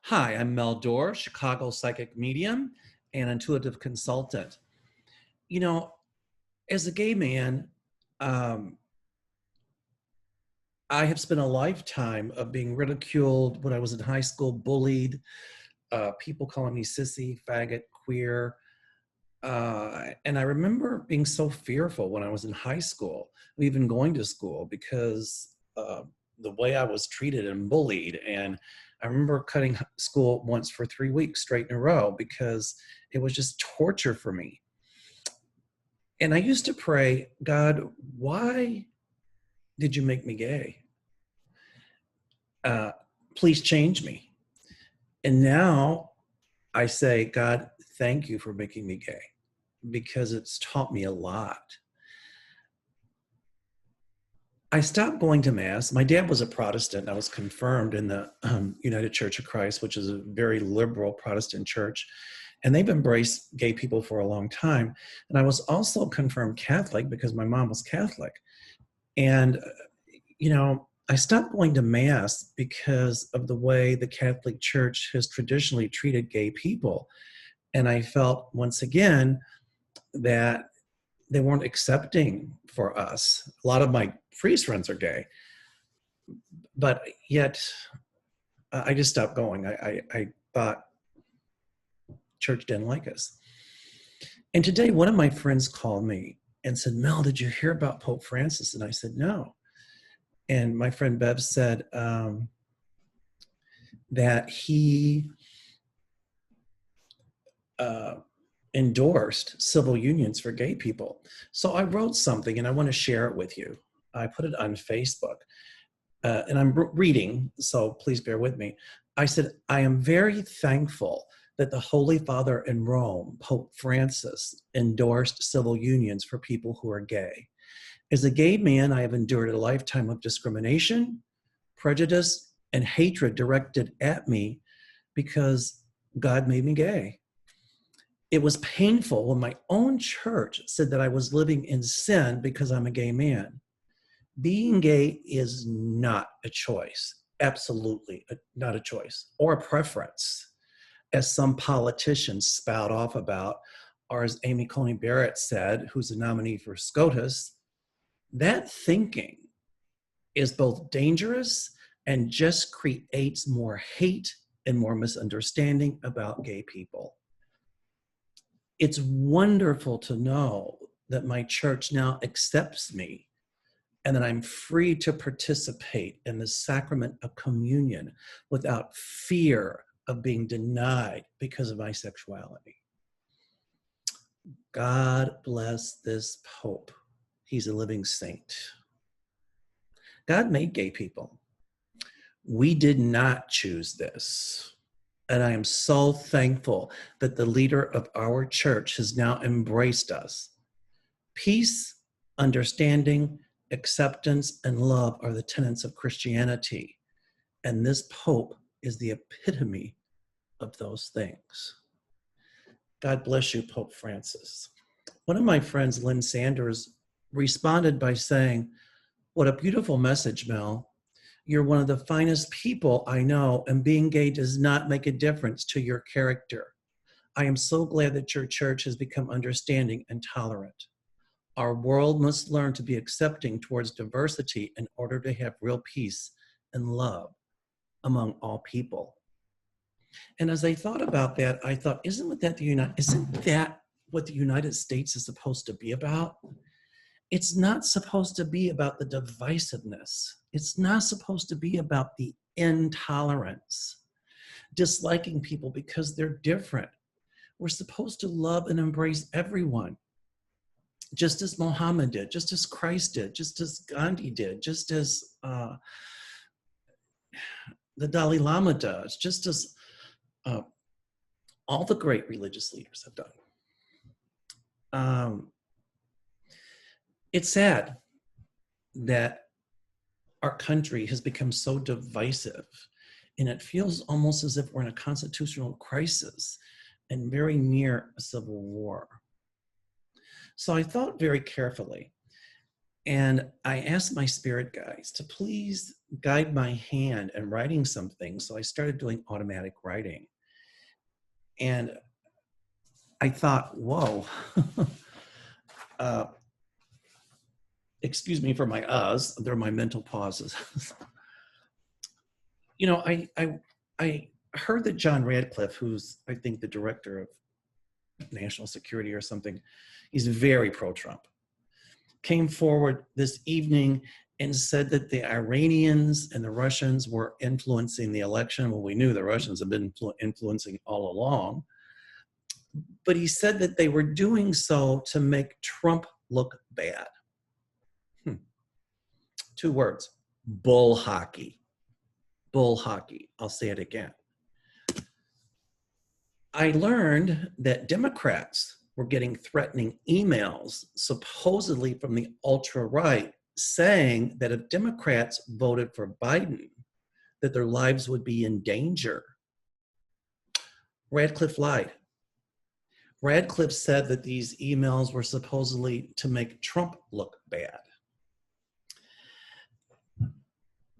Hi, I'm Mel Dorr, Chicago psychic medium and intuitive consultant. You know, as a gay man, um, I have spent a lifetime of being ridiculed when I was in high school, bullied, people calling me sissy, faggot, queer. And I remember being so fearful when I was in high school, even going to school, because the way I was treated and bullied. And I remember cutting school once for 3 weeks straight in a row because it was just torture for me. And I used to pray, God, why did you make me gay? Uh, Please change me. And now I say, God, thank you for making me gay because it's taught me a lot. I stopped going to Mass. My dad was a Protestant. I was confirmed in the United Church of Christ, which is a very liberal Protestant church. And they've embraced gay people for a long time. And I was also confirmed Catholic because my mom was Catholic. And, I stopped going to Mass because of the way the Catholic Church has traditionally treated gay people. And I felt once again that they weren't accepting for us. A lot of my priest friends are gay, but yet I just stopped going. I thought church didn't like us. And today, one of my friends called me and said, Mel, did you hear about Pope Francis? And I said, no. And my friend Bev said that he endorsed civil unions for gay people. So I wrote something and I want to share it with you. I put it on Facebook. And I'm reading, so please bear with me. I said, I am very thankful that the Holy Father in Rome, Pope Francis, endorsed civil unions for people who are gay. As a gay man, I have endured a lifetime of discrimination, prejudice, and hatred directed at me because God made me gay. It was painful when my own church said that I was living in sin because I'm a gay man. Being gay is not a choice, absolutely not a choice, or a preference, as some politicians spout off about, or as Coney Barrett said, who's a nominee for SCOTUS. That thinking is both dangerous and just creates more hate and more misunderstanding about gay people. It's wonderful to know that my church now accepts me and that I'm free to participate in the sacrament of communion without fear of being denied because of my sexuality. God bless this Pope. He's a living saint. God made gay people. We did not choose this. And I am so thankful that the leader of our church has now embraced us. Peace, understanding, acceptance, and love are the tenets of Christianity. And this Pope is the epitome of those things. God bless you, Pope Francis. One of my friends, Lynn Sanders, responded by saying, what a beautiful message, Mel. You're one of the finest people I know, and being gay does not make a difference to your character. I am so glad that your church has become understanding and tolerant. Our world must learn to be accepting towards diversity in order to have real peace and love among all people. And as I thought about that, I thought, isn't that what the United States is supposed to be about? It's not supposed to be about the divisiveness. It's not supposed to be about the intolerance, disliking people because they're different. We're supposed to love and embrace everyone, just as Muhammad did, just as Christ did, just as Gandhi did, just as the Dalai Lama does, just as all the great religious leaders have done. It's sad that our country has become so divisive, and it feels almost as if we're in a constitutional crisis and very near a civil war. So I thought very carefully, And I asked my spirit guides to please guide my hand in writing something. So I started doing automatic writing. And I thought, whoa, excuse me for my uhs, they're my mental pauses. You know, I heard that John Radcliffe, who's, I think, the director of national security or something, he's very pro-Trump, came forward this evening and said that the Iranians and the Russians were influencing the election. Well, we knew the Russians have been influencing all along, but he said that they were doing so to make Trump look bad. 2 words, bull hockey. Bull hockey. I'll say it again. I learned that Democrats were getting threatening emails, supposedly from the ultra-right, saying that if Democrats voted for Biden, that their lives would be in danger. Radcliffe lied. Radcliffe said that these emails were supposedly to make Trump look bad.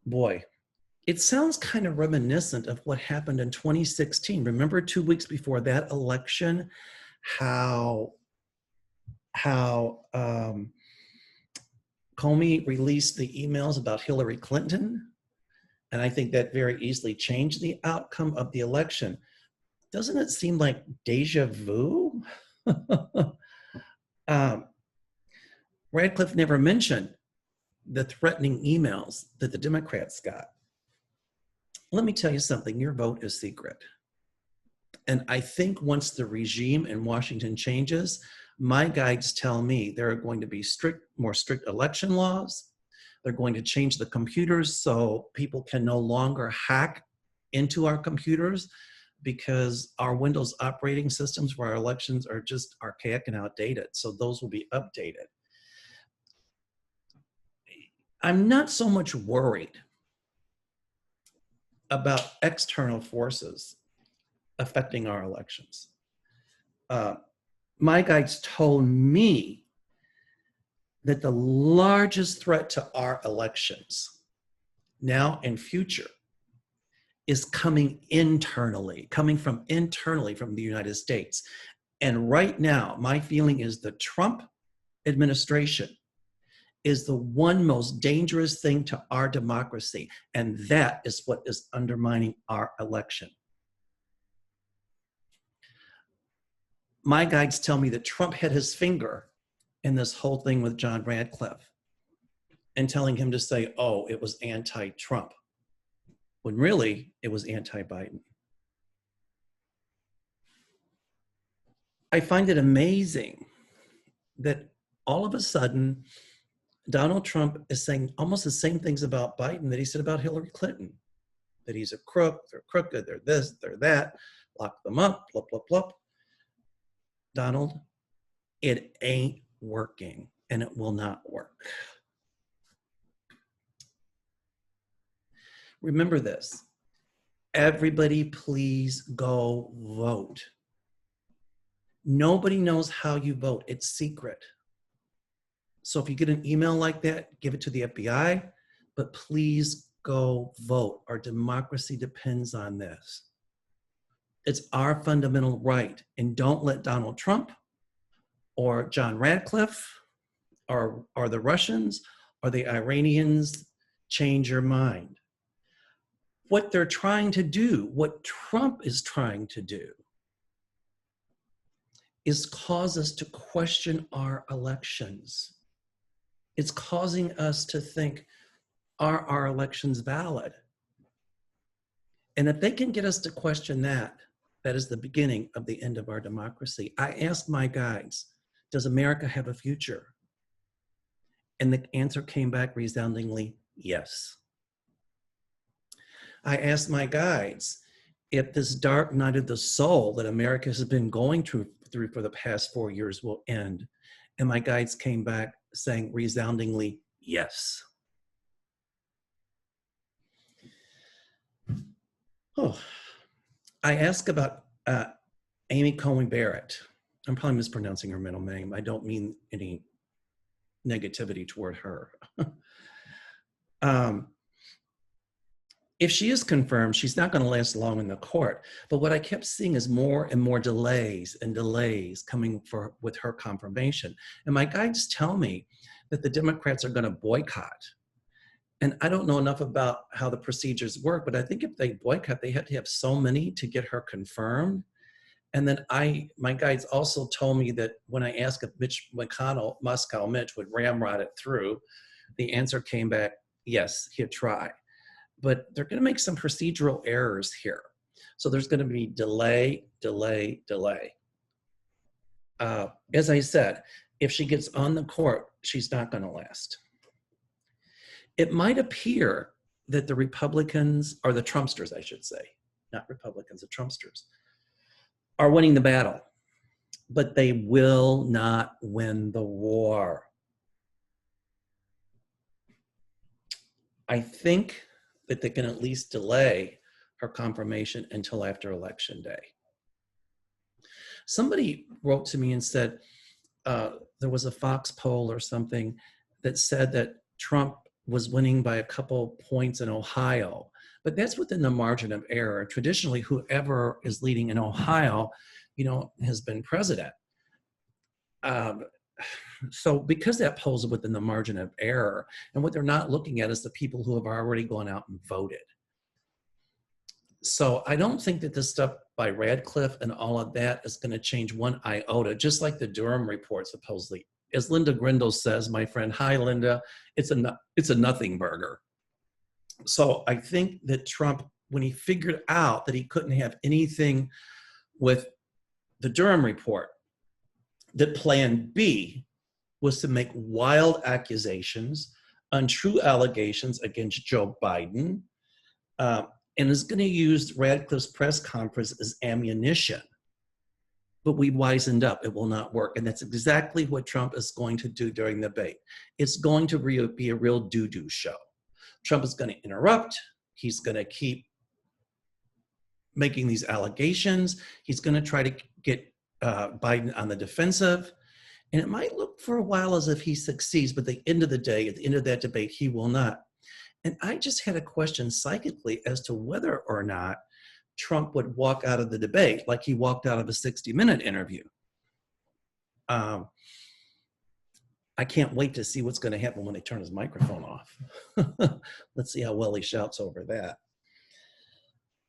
Boy, it sounds kind of reminiscent of what happened in 2016. Remember 2 weeks before that election, how Comey released the emails about Hillary Clinton? And I think that very easily changed the outcome of the election. Doesn't it seem like deja vu? Radcliffe never mentioned the threatening emails that the Democrats got. Let me tell you something, your vote is secret. And I think once the regime in Washington changes, my guides tell me there are going to be more strict election laws. They're going to change the computers so people can no longer hack into our computers because our Windows operating systems for our elections are just archaic and outdated. So those will be updated. I'm not so much worried about external forces affecting our elections. My guides told me that the largest threat to our elections now and future is coming from internally from the United States. And right now, my feeling is the Trump administration is the one most dangerous thing to our democracy. And that is what is undermining our election. My guides tell me that Trump had his finger in this whole thing with John Radcliffe and telling him to say, oh, it was anti-Trump, when really it was anti-Biden. I find it amazing that all of a sudden, Donald Trump is saying almost the same things about Biden that he said about Hillary Clinton, that he's a crook, they're crooked, they're this, they're that, lock them up, blah, blah, blah. Donald, it ain't working and it will not work. Remember this, everybody please go vote. Nobody knows how you vote, it's secret. So if you get an email like that, give it to the FBI, but please go vote. Our democracy depends on this. It's our fundamental right. And don't let Donald Trump or John Radcliffe or the Russians or the Iranians change your mind. What they're trying to do, what Trump is trying to do, is cause us to question our elections. It's causing us to think, are our elections valid? And if they can get us to question that, that is the beginning of the end of our democracy. I asked my guides, does America have a future? And the answer came back resoundingly, yes. I asked my guides if this dark night of the soul that America has been going through for the past 4 years will end. And my guides came back saying resoundingly, yes. Oh, I asked about Coney Barrett. I'm probably mispronouncing her middle name. I don't mean any negativity toward her. If she is confirmed, she's not going to last long in the court. But what I kept seeing is more and more delays and delays coming with her confirmation. And my guides tell me that the Democrats are going to boycott. And I don't know enough about how the procedures work, but I think if they boycott, they have to have so many to get her confirmed. And then my guides also told me that when I asked if Mitch McConnell, Moscow Mitch, would ramrod it through, the answer came back, yes, he'd try. But they're going to make some procedural errors here. So there's going to be delay. As I said, if she gets on the court, she's not going to last. It might appear that the Republicans, or the Trumpsters, I should say, not Republicans, the Trumpsters, are winning the battle, but they will not win the war. I think that they can at least delay her confirmation until after Election Day. Somebody wrote to me and said there was a Fox poll or something that said that Trump was winning by a couple points in Ohio, but that's within the margin of error. Traditionally, whoever is leading in Ohio, has been president. So because that polls are within the margin of error, and what they're not looking at is the people who have already gone out and voted. So I don't think that this stuff by Radcliffe and all of that is going to change one iota, just like the Durham report supposedly. As Linda Grindle says, my friend, hi Linda, it's a nothing burger. So I think that Trump, when he figured out that he couldn't have anything with the Durham report, that plan B was to make wild accusations, untrue allegations against Joe Biden, and is going to use Radcliffe's press conference as ammunition. But we wisened up, it will not work. And that's exactly what Trump is going to do during the debate. It's going to be a real doo-doo show. Trump is going to interrupt. He's going to keep making these allegations. He's going to try to get Biden on the defensive. And it might look for a while as if he succeeds, but at the end of the day, at the end of that debate, he will not. And I just had a question psychically as to whether or not Trump would walk out of the debate like he walked out of a 60-minute interview. I can't wait to see what's going to happen when they turn his microphone off. Let's see how well he shouts over that.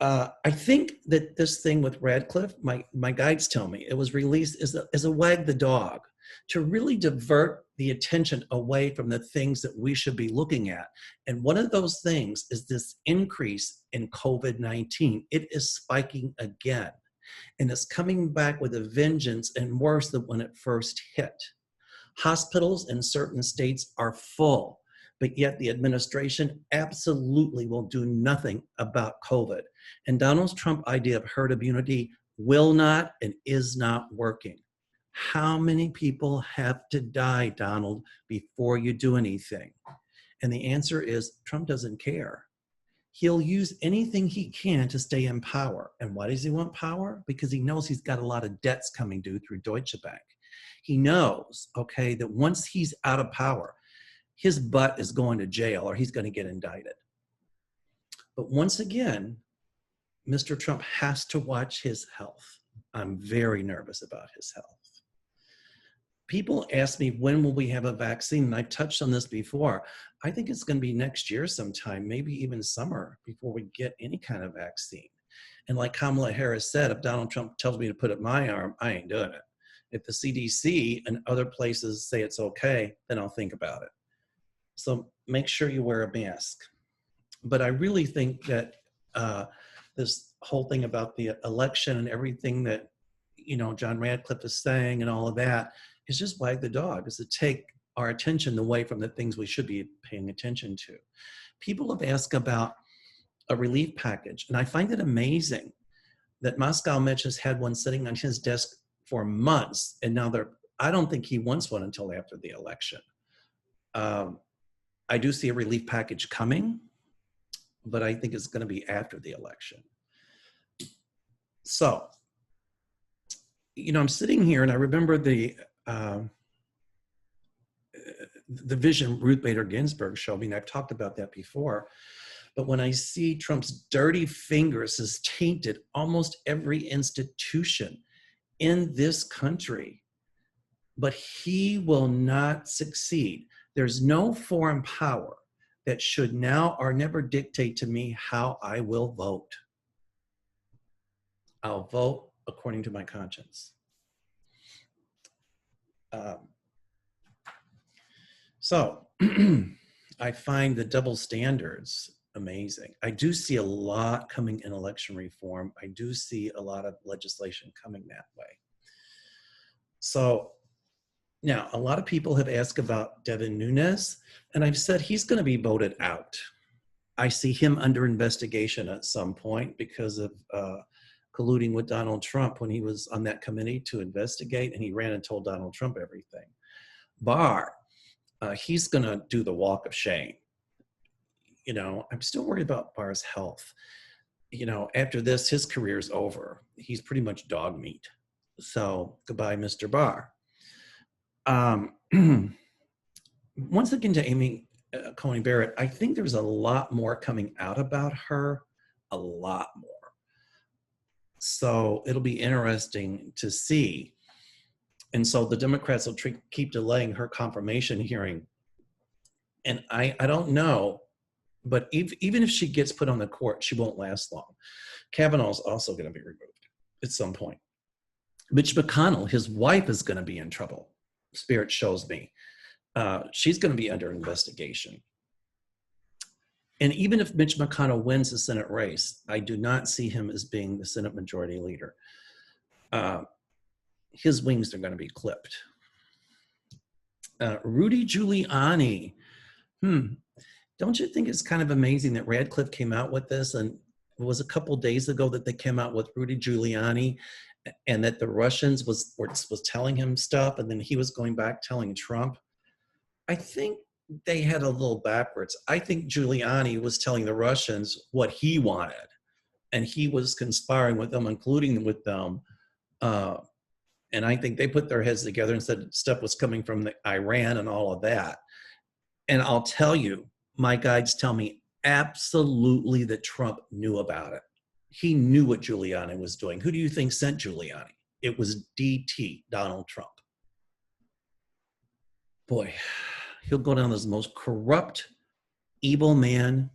I think that this thing with Radcliffe, my guides tell me, it was released as a wag the dog to really divert the attention away from the things that we should be looking at. And one of those things is this increase in COVID-19. It is spiking again, and it's coming back with a vengeance and worse than when it first hit. Hospitals in certain states are full, but yet the administration absolutely will do nothing about COVID. And Donald Trump's idea of herd immunity will not and is not working. How many people have to die, Donald, before you do anything? And the answer is Trump doesn't care. He'll use anything he can to stay in power. And why does he want power? Because he knows he's got a lot of debts coming due through Deutsche Bank. He knows, okay, that once he's out of power, his butt is going to jail or he's going to get indicted. But once again, Mr. Trump has to watch his health. I'm very nervous about his health. People ask me, when will we have a vaccine? And I've touched on this before. I think it's going to be next year sometime, maybe even summer, before we get any kind of vaccine. And like Kamala Harris said, if Donald Trump tells me to put it in my arm, I ain't doing it. If the CDC and other places say it's okay, then I'll think about it. So make sure you wear a mask. But I really think that this whole thing about the election and everything that, John Radcliffe is saying and all of that is just wag the dog, is to take our attention away from the things we should be paying attention to. People have asked about a relief package, and I find it amazing that Moscow Mitch has had one sitting on his desk for months, and now I don't think he wants one until after the election. I do see a relief package coming, but I think it's going to be after the election. So, I'm sitting here and I remember the vision Ruth Bader Ginsburg showed me, and I've talked about that before, but when I see Trump's dirty fingers has tainted almost every institution in this country, but he will not succeed. There's no foreign power that should now or never dictate to me how I will vote. I'll vote according to my conscience. So I find the double standards amazing. I do see a lot coming in election reform. I do see a lot of legislation coming that way. So now a lot of people have asked about Devin Nunes, and I've said he's going to be voted out. I see him under investigation at some point because of colluding with Donald Trump when he was on that committee to investigate, and he ran and told Donald Trump everything. Barr, he's going to do the walk of shame. You know, I'm still worried about Barr's health. You know, after this, his career's over. He's pretty much dog meat. So goodbye, Mr. Barr. Once again to Amy Coney Barrett, I think there's a lot more coming out about her, a lot more. So it'll be interesting to see. And so the Democrats will keep delaying her confirmation hearing. And I don't know, but even if she gets put on the court, she won't last long. Kavanaugh's also going to be removed at some point. Mitch McConnell, his wife, is going to be in trouble. Spirit shows me. She's going to be under investigation. And even if Mitch McConnell wins the Senate race, I do not see him as being the Senate Majority Leader. His wings are going to be clipped. Rudy Giuliani. Don't you think it's kind of amazing that Radcliffe came out with this? And it was a couple days ago that they came out with Rudy Giuliani, and that the Russians was telling him stuff, and then he was going back telling Trump. I think they had a little backwards. I think Giuliani was telling the Russians what he wanted, and he was conspiring with them, including with them. And I think they put their heads together and said stuff was coming from Iran and all of that. And I'll tell you, my guides tell me absolutely that Trump knew about it. He knew what Giuliani was doing. Who do you think sent Giuliani? It was DT, Donald Trump. Boy, he'll go down as the most corrupt, evil man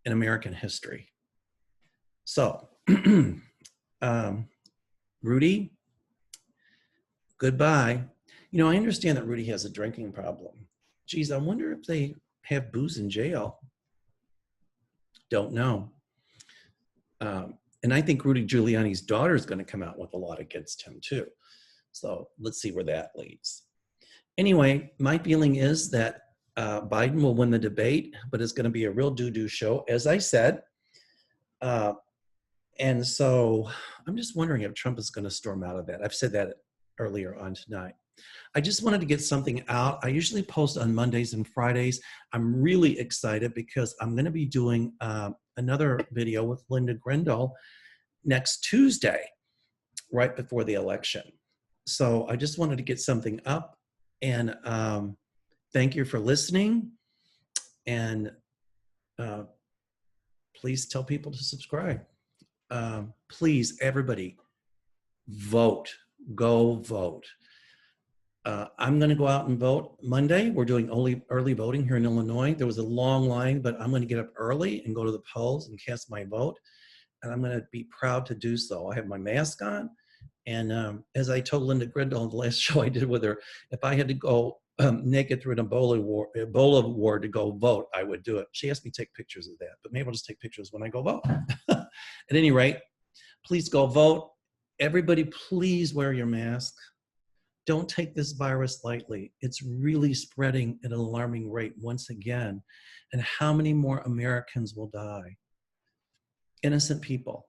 in American history. So, Rudy, goodbye. You know, I understand that Rudy has a drinking problem. Geez, I wonder if they have booze in jail. Don't know. And I think Rudy Giuliani's daughter is going to come out with a lot against him too. So let's see where that leads. Anyway, my feeling is that Biden will win the debate, but it's going to be a real doo-doo show, as I said. And so I'm just wondering if Trump is going to storm out of that. I've said that earlier on tonight. I just wanted to get something out. I usually post on Mondays and Fridays. I'm really excited because I'm going to be doing another video with Linda Grindle next Tuesday, right before the election. So I just wanted to get something up, and thank you for listening. And please tell people to subscribe. Please, everybody, vote. Go vote. I'm going to go out and vote Monday. We're doing early voting here in Illinois. There was a long line, but I'm going to get up early and go to the polls and cast my vote. And I'm going to be proud to do so. I have my mask on. And as I told Linda Grindle in the last show I did with her, if I had to go naked through an Ebola ward to go vote, I would do it. She asked me to take pictures of that, but maybe I'll just take pictures when I go vote. At any rate, please go vote. Everybody, please wear your mask. Don't take this virus lightly. It's really spreading at an alarming rate once again. And how many more Americans will die? Innocent people.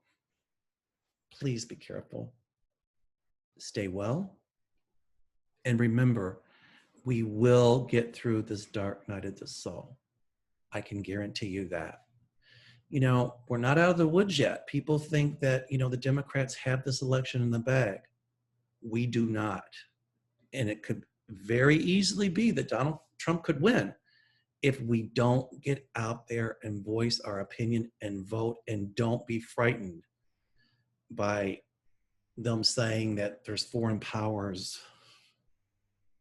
Please be careful. Stay well. And remember, we will get through this dark night of the soul. I can guarantee you that. You know, we're not out of the woods yet. People think that, you know, the Democrats have this election in the bag. We do not. And it could very easily be that Donald Trump could win if we don't get out there and voice our opinion and vote, and don't be frightened by them saying that there's foreign powers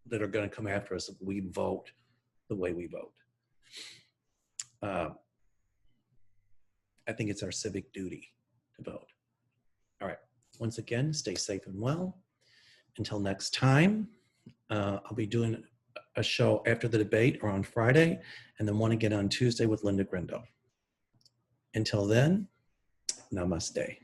that are going to come after us if we vote the way we vote. I think it's our civic duty to vote. All right. Once again, stay safe and well. Until next time, I'll be doing a show after the debate or on Friday, and then one again on Tuesday with Linda Grindo. Until then, namaste.